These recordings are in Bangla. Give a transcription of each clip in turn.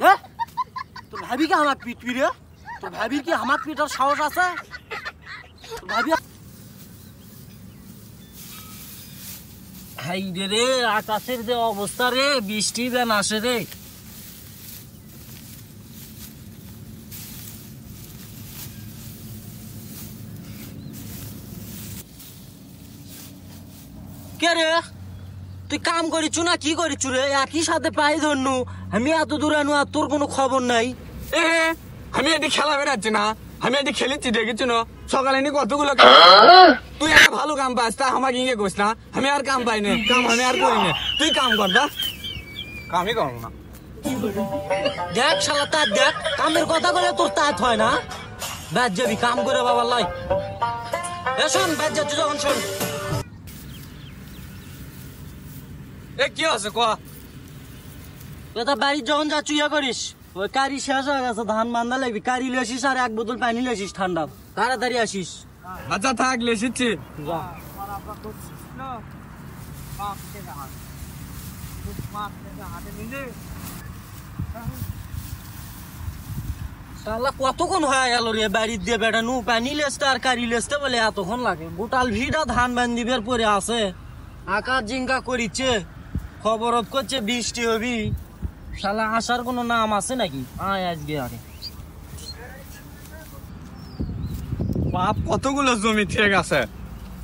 হ্যাঁ তোর ভাবি কি আমার পিটবি রে? তোর ভাবির কি আমার পিটার সাহস আছে? তোর ভাবি হাই রে আকাশের যে অবস্থা রে, বৃষ্টি দেন আসে রে। কে রে তুই কাম করিছু না কি করিছু রে? একই সাথে পাই ধরনু, আমি এত দূর আনু আর তোর কোনো খবর নাই। আমি এটি খেলা বেড়াচ্ছি না, আমি এটি খেলেছি দেখেছি না সকালে নি কতগুলো তুই একটা ভালো কাম পাস তা আমাকে ইয়ে করিস না। আমি আর কাম পাই না, কাম আমি আর করি না, তুই কাম কর দা। কামই করবো না। দেখ শালা তার দেখ, কামের কথা বলে তোর তাঁত হয় না। ব্যাজ যাবি কাম করে বাবার লাই। শোন ব্যাজ যাচ্ছ যখন শোন। কি আছে কোয়া? তা বাড়ির যখন যাচ্ছ ইয়া করিস, ওই কারি শেষ হয়ে গেছে, ধান বান্ধা লাগবি, কারি লেসিস আর এক বোতল পানি লেসিস ঠান্ডা, তাড়াতাড়ি আসিস। আচ্ছা থাক লেসিচ্ছি। কতক্ষণ হয়ে গেল রে বাড়ির দিয়ে বেড়ানো, পানি লেসতে আর কারি লেসতে বলে এতক্ষণ লাগে। গোটাল ভিড়া ধান বান্ধিবের পরে আছে, আকাশ জিঙ্কা করিচ্ছে, খবর করছে বৃষ্টি হবি। শালা আসার কোনো নাম আছে নাকি? আয় আজকে আগে বাপ কতগুলো জমি ঠিক আছে,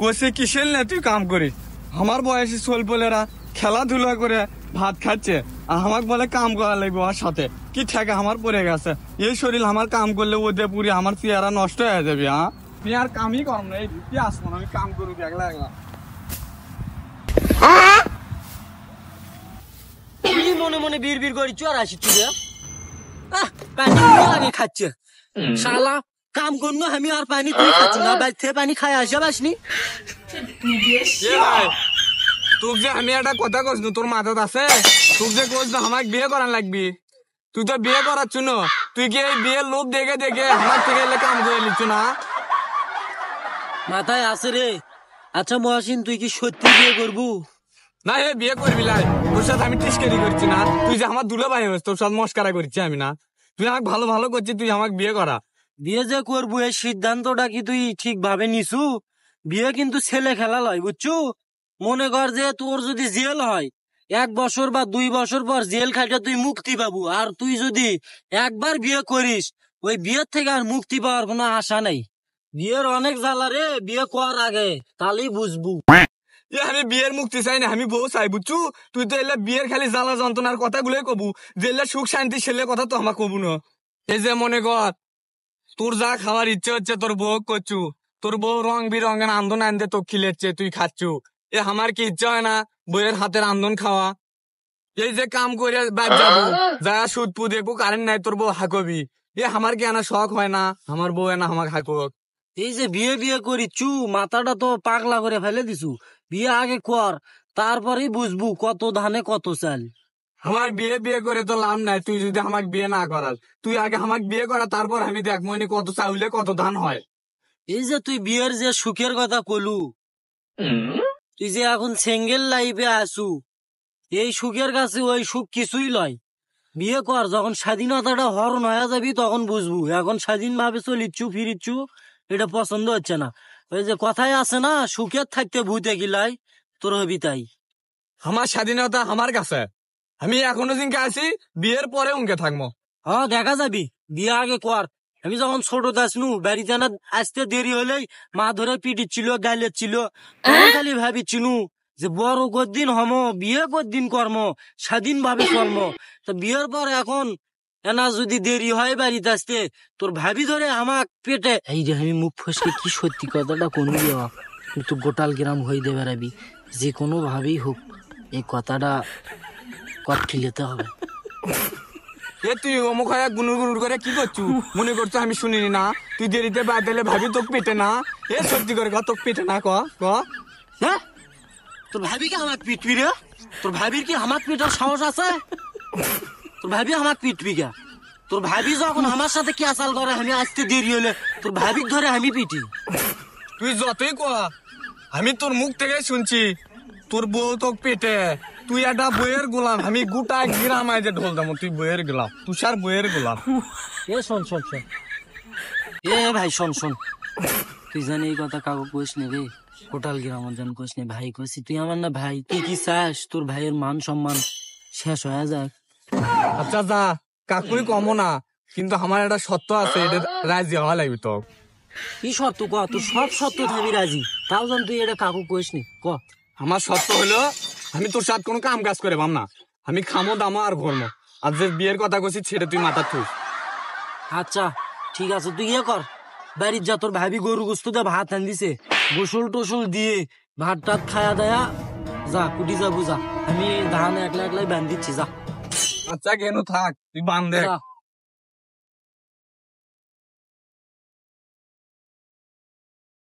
কোষে কিসের না তুই কাম করিস। আমার বয়সী ছোলপোলেরা খেলাধুলা করে ভাত খাচ্ছে, আর আমাকে বলে কাম করা লাগবে ওর সাথে। কি ঠেকা আমার পড়ে গেছে, এই শরীর আমার কাম করলে ওদের পুরি আমার চেহারা নষ্ট হয়ে যাবে। আমি আর কামই করব না, এই কি আসবো না, আমি কাম করবো একলা একলা। মনে মনে বীর বীর করি চোর আসিচ্ছি রে, পানি লাগে খাচ্ছে। শালা কাম করলো আমি আর পানি তুই খাচ্ছি না, বাইর থেকে পানি খাই আসে বাসনি। তুই যে আমি একটা কথা কস তোর মাথাত আছে, তুই যে কস আমাকে বিয়ে করার লাগবি, তুই তো বিয়ে করাচ্ছ না। তুই কি এই বিয়ের লোভ দেখে দেখে আমার থেকে এলে কাম করে নিচ্ছ না? মাথায় আছে রে। আচ্ছা মহাসিন তুই কি সত্যি বিয়ে করবু? না হে বিয়ে করবি লাই, তোর সাথে আমি টিস্কেরি করছি না। তুই যে আমার দুলো ভাই হস, তোর সাথে মস্কারা করছি আমি না। তুই আমাকে ভালো ভালো করছিস, তুই আমাকে বিয়ে করা। বিয়ে যে করবো এই সিদ্ধান্তটা কি তুই ঠিক ভাবে নিছু? বিয়ে কিন্তু ছেলে খেলা লয় বুঝছু। মনে কর যে তোর যদি জেল হয় 1 বছর বা 2 বছর পর জেল খাইতে তুই মুক্তি পাবো, আর তুই যদি একবার বিয়ে করিস ওই বিয়ের থেকে আর মুক্তি পাওয়ার কোনো আশা নেই। বিয়ের অনেক জ্বালা রে, বিয়ে করার আগে তাহলেই বুঝবু। আমি বিয়ের মুক্তি চাই না, আমি বউ চাই বুঝছু। তুই তো এলে বিয়ের খালি জ্বালা যন্ত্রণার কথাগুলোই কবু, যে সুখ শান্তি ছেলে কথা তো আমার কবু না। এই যে মনে কর তোর যা খাওয়ার ইচ্ছে হচ্ছে তোর বউ করছু, তোর বউ রং বিরঙের আন্দন আনতে তো খিলেচ্ছে, তুই খাচ্ছু। আমার কি ইচ্ছা হয় না বইয়ের হাতের আন্দন খাওয়া? এই যে কাম করে বাদ যাবো, যা সুদ পু দেখবো, কারেন্ট নাই, তোর বউ হাঁকবি। আমার কি আনা শখ হয় না আমার বউ এনা আমাকে হাঁকুক? এই যে বিয়ে বিয়ে করিচ্ছু, মাথাটা তো পাগলা করে ফেলে দিছু। বিয়ে আগে কর, তারপরেই বুঝবু কত ধানে কত চাল। আমার বিয়ে বিয়ে করে তো লাভ নাই, তুই যদি আমাকে বিয়ে না করাস। তুই আগে আমাকে বিয়ে করা, তারপর আমি দেখ মনে কত চাউলে কত ধান হয়। এই যে তুই বিয়ের যে সুখের কথা কলু, তুই যে এখন সিঙ্গেল লাইফে আসু, এই সুখের কাছে ওই সুখ কিছুই লয়। বিয়ে কর, যখন স্বাধীনতাটা হরণ হয়ে যাবি তখন বুঝবু। এখন স্বাধীন ভাবে চলিচ্ছু ফিরিচ্ছু, এটা পছন্দ হচ্ছে না। ওই যে কথাই আছে না, সুখের থাকতে ভূতে গিলাই, তোর হবি তাই। আমার স্বাধীনতা আমার কাছে, আমি এখনো দিনকে আছি, বিয়ের পরে উনকে থাকবো। হ্যাঁ দেখা যাবি, বিয়ে আগে কর। আমি যখন ছোট দাসনু বাড়িতে না আসতে দেরি হলেই মা ধরে পিটিচ্ছিল, গাইলেচ্ছিল, তখন খালি ভাবিচ্ছিনু যে বড় কদিন হম, বিয়ে কদিন কর্ম, স্বাধীন ভাবে কর্ম। তো বিয়ের পর এখন এনা যদি দেরি হয় বাড়িতে আসতে, তোর ভাবি ধরে আমার পেটে, এই রে আমি মুখ ফসকে কি সত্যি কথাটা কোন দেওয়া, কিন্তু গোটাল গ্রাম হয়ে দেবে রাবি, যে কোনো ভাবেই হোক এই কথাটা কট খিলেতে হবে। তুই অমুক হয় গুনুর গুনুর করে কি করছু? মনে করছো আমি শুনিনি না? তুই দেরিতে বাদ দিলে ভাবি তোকে পেটে না? সত্যি করে তোকে পেটে না? ক ক হ্যাঁ, তোর ভাবি কি আমার পিটবি রে? তোর ভাবির কি আমার পিটার সাহস আছে? তোর ভাবি আমার পিটবি কে? তোর ভাবি যখন আমার সাথে কি আচাল করে, আমি আসতে দেরি হলে তোর ভাবিক ধরে আমি পিটি। তুই যতই ক, আমি তোর মুখ থেকে শুনছি তোর বউ তো পেটে, তুই একটা বইয়ের গোলাম, আমি গোটা গ্রামায় যে ঢোল দাম, তুই বইয়ের গোলাম, তুষার বইয়ের গোলাম। এ শোন শোন শোন, এ ভাই শোন শোন, তুই জানি এই কথা কাকু কইস নি রে, কোটাল গ্রাম জন কইস নি ভাই, কইছি তুই আমার না ভাই, তুই কি চাস তোর ভাইয়ের মান সম্মান শেষ হয়ে যাক? আচ্ছা যা, কাকুই কমো না, কিন্তু আমার একটা সত্য আছে, এটা রাজি হওয়া লাগবে তো। কি শর্ত ক, তোর সব শর্ত আমি রাজি, তাও জান তুই এটা কাকু কইস নি ক। আমার সত্য হলো আমি তোর সাথে কোনো কাম কাজ করে পাম না, আমি খামো দামো আর ঘরমো, আর যে বিয়ের কথা কইছি সেটা তুই মাথা থুস। আচ্ছা ঠিক আছে, তুই ইয়ে কর, বাড়ির যা, তোর ভাবি গরু গোস্ত দিয়ে ভাত আন দিছে, গোসল টোসল দিয়ে ভাত টাত খায়া দেয়া, যা কুটি যা বুঝা, আমি ধান একলা একলাই বান দিচ্ছি, যা আচ্ছা কেন থাক, তুই বান দেখ। যা।